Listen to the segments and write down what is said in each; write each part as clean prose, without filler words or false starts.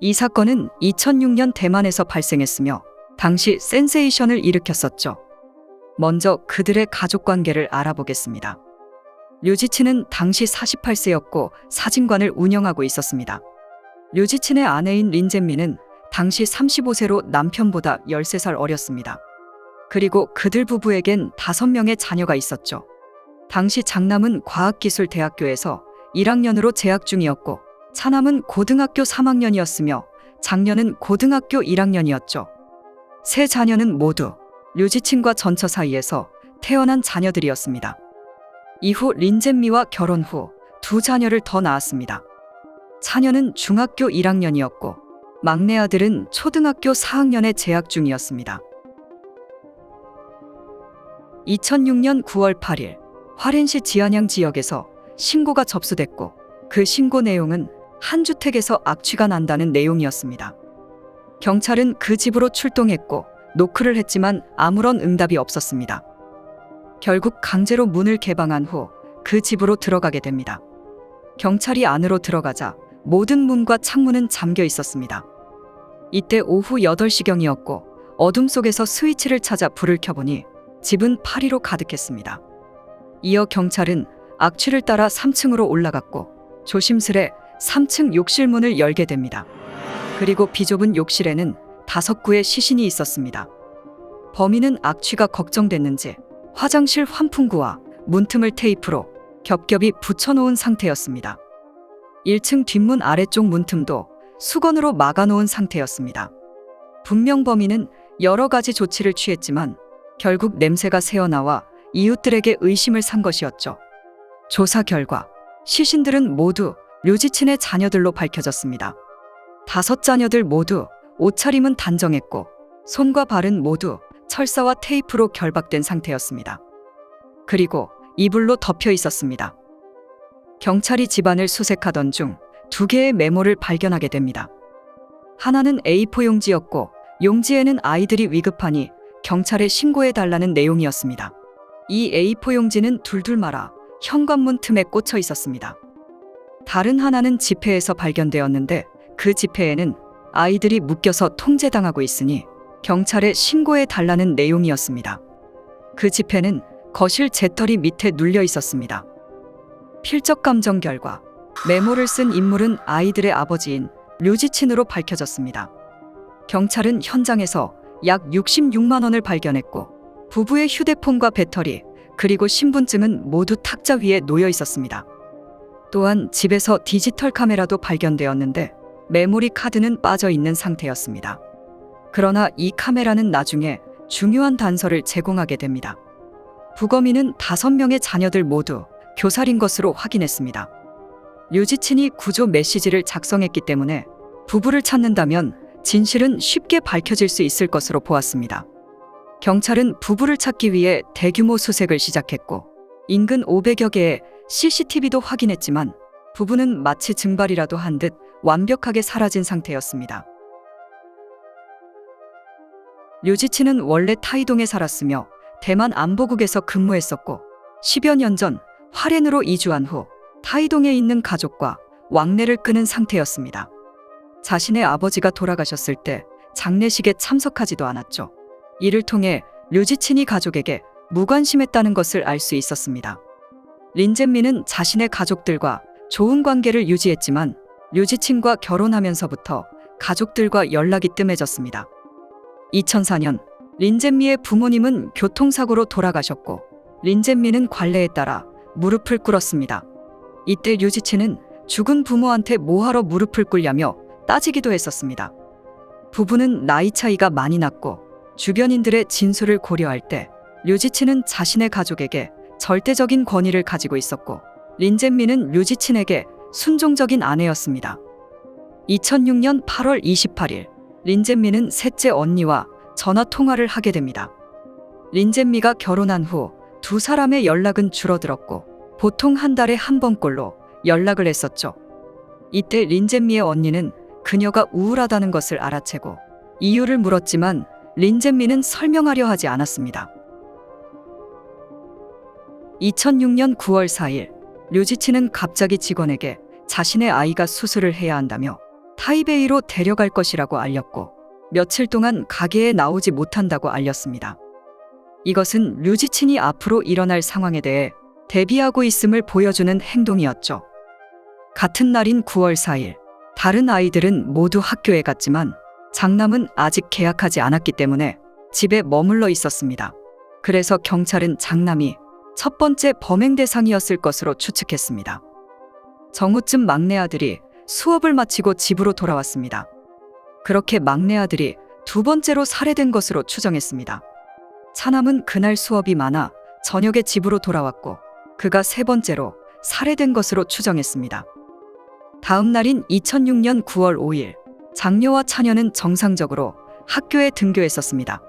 이 사건은 2006년 대만에서 발생했으며 당시 센세이션을 일으켰었죠. 먼저 그들의 가족 관계를 알아보겠습니다. 류지친은 당시 48세였고 사진관을 운영하고 있었습니다. 류지친의 아내인 린젠미는 당시 35세로 남편보다 13살 어렸습니다. 그리고 그들 부부에겐 5명의 자녀가 있었죠. 당시 장남은 과학기술대학교에서 1학년으로 재학 중이었고 차남은 고등학교 3학년이었으며 장녀는 고등학교 1학년이었죠. 세 자녀는 모두 류지친과 전처 사이에서 태어난 자녀들이었습니다. 이후 린젠미와 결혼 후 2 자녀를 더 낳았습니다. 차녀는 중학교 1학년이었고 막내 아들은 초등학교 4학년에 재학 중이었습니다. 2006년 9월 8일 화롄시 지안양 지역에서 신고가 접수됐고 그 신고 내용은 한 주택에서 악취가 난다는 내용이었습니다. 경찰은 그 집으로 출동했고 노크를 했지만 아무런 응답이 없었습니다. 결국 강제로 문을 개방한 후 그 집으로 들어가게 됩니다. 경찰이 안으로 들어가자 모든 문과 창문은 잠겨 있었습니다. 이때 오후 8시경이었고 어둠 속에서 스위치를 찾아 불을 켜보니 집은 파리로 가득했습니다. 이어 경찰은 악취를 따라 3층으로 올라갔고 조심스레 3층 욕실 문을 열게 됩니다. 그리고 비좁은 욕실에는 5구의 시신이 있었습니다. 범인은 악취가 걱정됐는지 화장실 환풍구와 문틈을 테이프로 겹겹이 붙여놓은 상태였습니다. 1층 뒷문 아래쪽 문틈도 수건으로 막아놓은 상태였습니다. 분명 범인은 여러 가지 조치를 취했지만 결국 냄새가 새어나와 이웃들에게 의심을 산 것이었죠. 조사 결과 시신들은 모두 류지친의 자녀들로 밝혀졌습니다. 5 자녀들 모두 옷차림은 단정했고 손과 발은 모두 철사와 테이프로 결박된 상태였습니다. 그리고 이불로 덮여 있었습니다. 경찰이 집안을 수색하던 중 2개의 메모를 발견하게 됩니다. 하나는 A4 용지였고 용지에는 아이들이 위급하니 경찰에 신고해달라는 내용이었습니다. 이 A4 용지는 둘둘 말아 현관문 틈에 꽂혀 있었습니다. 다른 하나는 지폐에서 발견되었는데 그 지폐에는 아이들이 묶여서 통제당하고 있으니 경찰에 신고해달라는 내용이었습니다. 그 지폐는 거실 재떨이 밑에 눌려 있었습니다. 필적 감정 결과 메모를 쓴 인물은 아이들의 아버지인 류지친으로 밝혀졌습니다. 경찰은 현장에서 약 66만 원을 발견했고 부부의 휴대폰과 배터리 그리고 신분증은 모두 탁자 위에 놓여 있었습니다. 또한 집에서 디지털 카메라도 발견되었는데 메모리 카드는 빠져 있는 상태였습니다. 그러나 이 카메라는 나중에 중요한 단서를 제공하게 됩니다. 부검인은 5명의 자녀들 모두 교살인 것으로 확인했습니다. 류지친이 구조 메시지를 작성했기 때문에 부부를 찾는다면 진실은 쉽게 밝혀질 수 있을 것으로 보았습니다. 경찰은 부부를 찾기 위해 대규모 수색을 시작했고 인근 500여 개의 CCTV도 확인했지만 부부는 마치 증발이라도 한 듯 완벽하게 사라진 상태였습니다. 류지친은 원래 타이동에 살았으며 대만 안보국에서 근무했었고 10여 년 전 화롄으로 이주한 후 타이동에 있는 가족과 왕래를 끊은 상태였습니다. 자신의 아버지가 돌아가셨을 때 장례식에 참석하지도 않았죠. 이를 통해 류지친이 가족에게 무관심했다는 것을 알 수 있었습니다. 린젠미는 자신의 가족들과 좋은 관계를 유지했지만 류지친과 결혼하면서부터 가족들과 연락이 뜸해졌습니다. 2004년 린젠미의 부모님은 교통사고로 돌아가셨고 린젠미는 관례에 따라 무릎을 꿇었습니다. 이때 류지친은 죽은 부모한테 뭐하러 무릎을 꿇냐며 따지기도 했었습니다. 부부는 나이 차이가 많이 났고 주변인들의 진술을 고려할 때 류지친은 자신의 가족에게 절대적인 권위를 가지고 있었고 린젠미는 류지친에게 순종적인 아내였습니다. 2006년 8월 28일 린젠미는 셋째 언니와 전화 통화를 하게 됩니다. 린젠미가 결혼한 후 2 사람의 연락은 줄어들었고 보통 한 달에 한 번꼴로 연락을 했었죠. 이때 린젠미의 언니는 그녀가 우울하다는 것을 알아채고 이유를 물었지만 린젠미는 설명하려 하지 않았습니다. 2006년 9월 4일 류지친은 갑자기 직원에게 자신의 아이가 수술을 해야 한다며 타이베이로 데려갈 것이라고 알렸고 며칠 동안 가게에 나오지 못한다고 알렸습니다. 이것은 류지친이 앞으로 일어날 상황에 대해 대비하고 있음을 보여주는 행동이었죠. 같은 날인 9월 4일, 다른 아이들은 모두 학교에 갔지만 장남은 아직 계약하지 않았기 때문에 집에 머물러 있었습니다. 그래서 경찰은 장남이 첫 번째 범행 대상이었을 것으로 추측했습니다. 정오쯤 막내 아들이 수업을 마치고 집으로 돌아왔습니다. 그렇게 막내 아들이 두 번째로 살해된 것으로 추정했습니다. 차남은 그날 수업이 많아 저녁에 집으로 돌아왔고 그가 세 번째로 살해된 것으로 추정했습니다. 다음 날인 2006년 9월 5일, 장녀와 차녀는 정상적으로 학교에 등교했었습니다.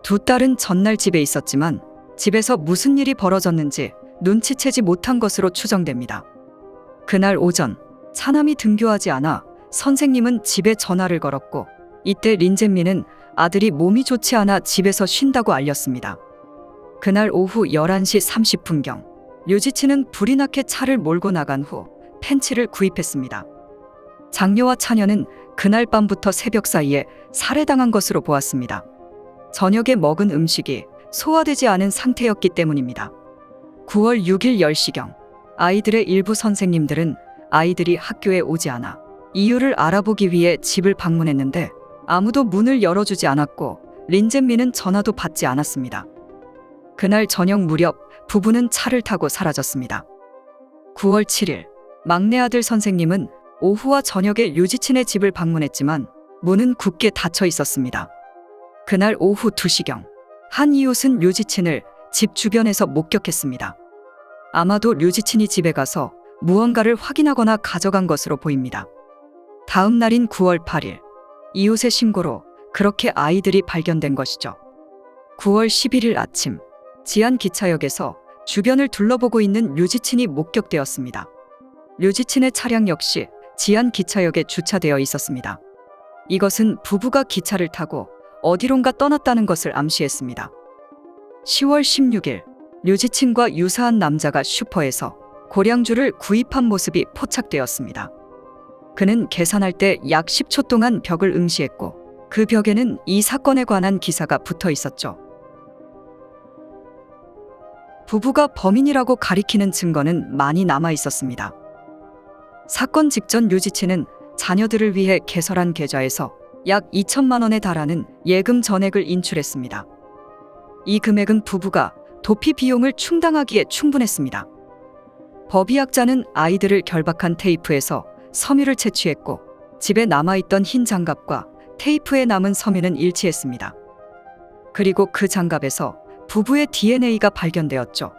두 딸은 전날 집에 있었지만 집에서 무슨 일이 벌어졌는지 눈치채지 못한 것으로 추정됩니다. 그날 오전, 차남이 등교하지 않아 선생님은 집에 전화를 걸었고 이때 린젠미는 아들이 몸이 좋지 않아 집에서 쉰다고 알렸습니다. 그날 오후 11시 30분경 류지치는 불이 나게 차를 몰고 나간 후 펜치를 구입했습니다. 장녀와 차녀는 그날 밤부터 새벽 사이에 살해당한 것으로 보았습니다. 저녁에 먹은 음식이 소화되지 않은 상태였기 때문입니다. 9월 6일 10시경 아이들의 일부 선생님들은 아이들이 학교에 오지 않아 이유를 알아보기 위해 집을 방문했는데 아무도 문을 열어주지 않았고 린젠미는 전화도 받지 않았습니다. 그날 저녁 무렵 부부는 차를 타고 사라졌습니다. 9월 7일 막내 아들 선생님은 오후와 저녁에 류지친의 집을 방문했지만 문은 굳게 닫혀 있었습니다. 그날 오후 2시경 한 이웃은 류지친을 집 주변에서 목격했습니다. 아마도 류지친이 집에 가서 무언가를 확인하거나 가져간 것으로 보입니다. 다음 날인 9월 8일 이웃의 신고로 그렇게 아이들이 발견된 것이죠. 9월 11일 아침 지안 기차역에서 주변을 둘러보고 있는 류지친이 목격되었습니다. 류지친의 차량 역시 지안 기차역에 주차되어 있었습니다. 이것은 부부가 기차를 타고 어디론가 떠났다는 것을 암시했습니다. 10월 16일 류지친과 유사한 남자가 슈퍼에서 고량주를 구입한 모습이 포착되었습니다. 그는 계산할 때 약 10초 동안 벽을 응시했고 그 벽에는 이 사건에 관한 기사가 붙어 있었죠. 부부가 범인이라고 가리키는 증거는 많이 남아 있었습니다. 사건 직전 류지치는 자녀들을 위해 개설한 계좌에서 약 2천만 원에 달하는 예금 전액을 인출했습니다. 이 금액은 부부가 도피 비용을 충당하기에 충분했습니다. 법의학자는 아이들을 결박한 테이프에서 섬유를 채취했고 집에 남아있던 흰 장갑과 테이프에 남은 섬유는 일치했습니다. 그리고 그 장갑에서 부부의 DNA가 발견되었죠.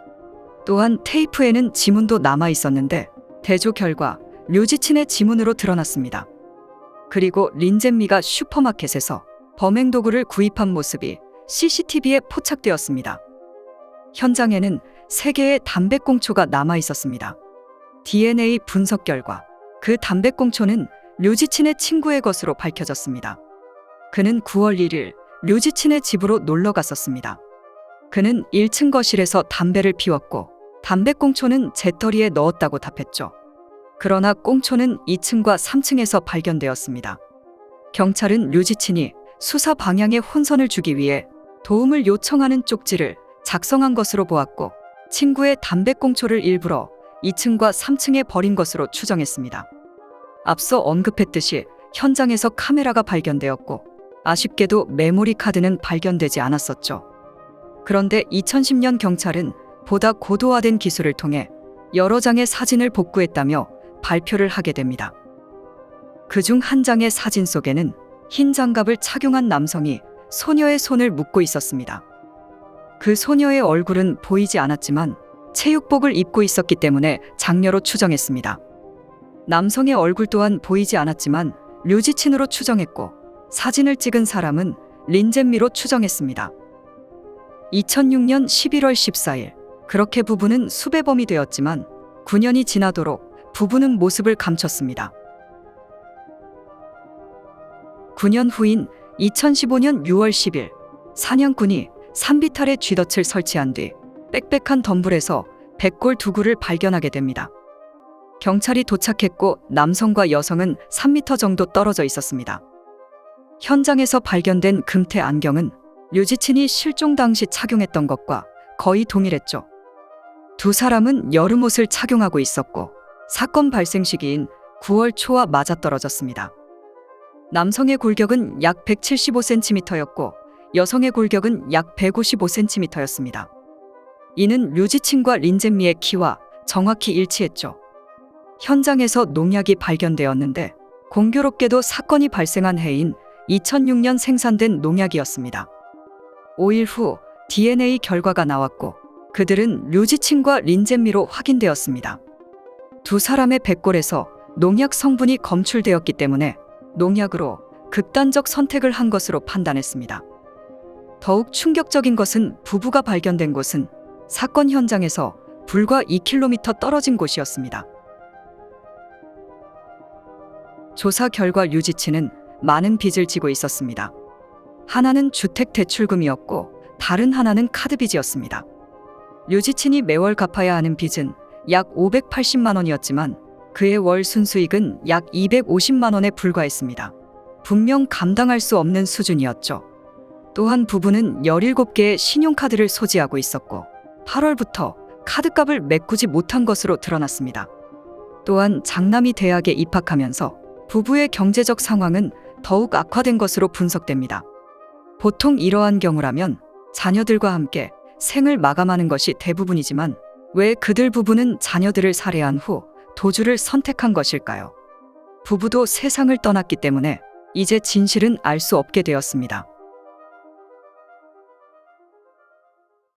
또한 테이프에는 지문도 남아 있었는데 대조 결과 류지친의 지문으로 드러났습니다. 그리고 린젠미가 슈퍼마켓에서 범행 도구를 구입한 모습이 CCTV에 포착되었습니다. 현장에는 3개의 담배꽁초가 남아 있었습니다. DNA 분석 결과 그 담배꽁초는 류지친의 친구의 것으로 밝혀졌습니다. 그는 9월 1일 류지친의 집으로 놀러 갔었습니다. 그는 1층 거실에서 담배를 피웠고 담배꽁초는 재떨이에 넣었다고 답했죠. 그러나 꽁초는 2층과 3층에서 발견되었습니다. 경찰은 류지친이 수사 방향에 혼선을 주기 위해 도움을 요청하는 쪽지를 작성한 것으로 보았고 친구의 담배꽁초를 일부러 2층과 3층에 버린 것으로 추정했습니다. 앞서 언급했듯이 현장에서 카메라가 발견되었고 아쉽게도 메모리 카드는 발견되지 않았었죠. 그런데 2010년 경찰은 보다 고도화된 기술을 통해 여러 장의 사진을 복구했다며 발표를 하게 됩니다. 그중 한 장의 사진 속에는 흰 장갑을 착용한 남성이 소녀의 손을 묶고 있었습니다. 그 소녀의 얼굴은 보이지 않았지만 체육복을 입고 있었기 때문에 장녀로 추정했습니다. 남성의 얼굴 또한 보이지 않았지만 류지친으로 추정했고 사진을 찍은 사람은 린젠미로 추정했습니다. 2006년 11월 14일 그렇게 부부는 수배범이 되었지만 9년이 지나도록 부부는 모습을 감췄습니다. 9년 후인 2015년 6월 10일 사냥꾼이 산비탈에 쥐덫을 설치한 뒤 빽빽한 덤불에서 백골 두구를 발견하게 됩니다. 경찰이 도착했고 남성과 여성은 3m 정도 떨어져 있었습니다. 현장에서 발견된 금태 안경은 류지친이 실종 당시 착용했던 것과 거의 동일했죠. 두 사람은 여름옷을 착용하고 있었고 사건 발생 시기인 9월 초와 맞아떨어졌습니다. 남성의 골격은 약 175cm였고 여성의 골격은 약 155cm였습니다. 이는 류지친과 린젠미의 키와 정확히 일치했죠. 현장에서 농약이 발견되었는데 공교롭게도 사건이 발생한 해인 2006년 생산된 농약이었습니다. 5일 후 DNA 결과가 나왔고 그들은 류지친과 린젠미로 확인되었습니다. 두 사람의 백골에서 농약 성분이 검출되었기 때문에 농약으로 극단적 선택을 한 것으로 판단했습니다. 더욱 충격적인 것은 부부가 발견된 곳은 사건 현장에서 불과 2km 떨어진 곳이었습니다. 조사 결과 류지친은 많은 빚을 지고 있었습니다. 하나는 주택 대출금이었고 다른 하나는 카드빚이었습니다. 류지친이 매월 갚아야 하는 빚은 약 580만 원이었지만 그의 월 순수익은 약 250만 원에 불과했습니다. 분명 감당할 수 없는 수준이었죠. 또한 부부는 17개의 신용카드를 소지하고 있었고 8월부터 카드값을 메꾸지 못한 것으로 드러났습니다. 또한 장남이 대학에 입학하면서 부부의 경제적 상황은 더욱 악화된 것으로 분석됩니다. 보통 이러한 경우라면 자녀들과 함께 생을 마감하는 것이 대부분이지만 왜 그들 부부는 자녀들을 살해한 후 도주를 선택한 것일까요? 부부도 세상을 떠났기 때문에 이제 진실은 알 수 없게 되었습니다.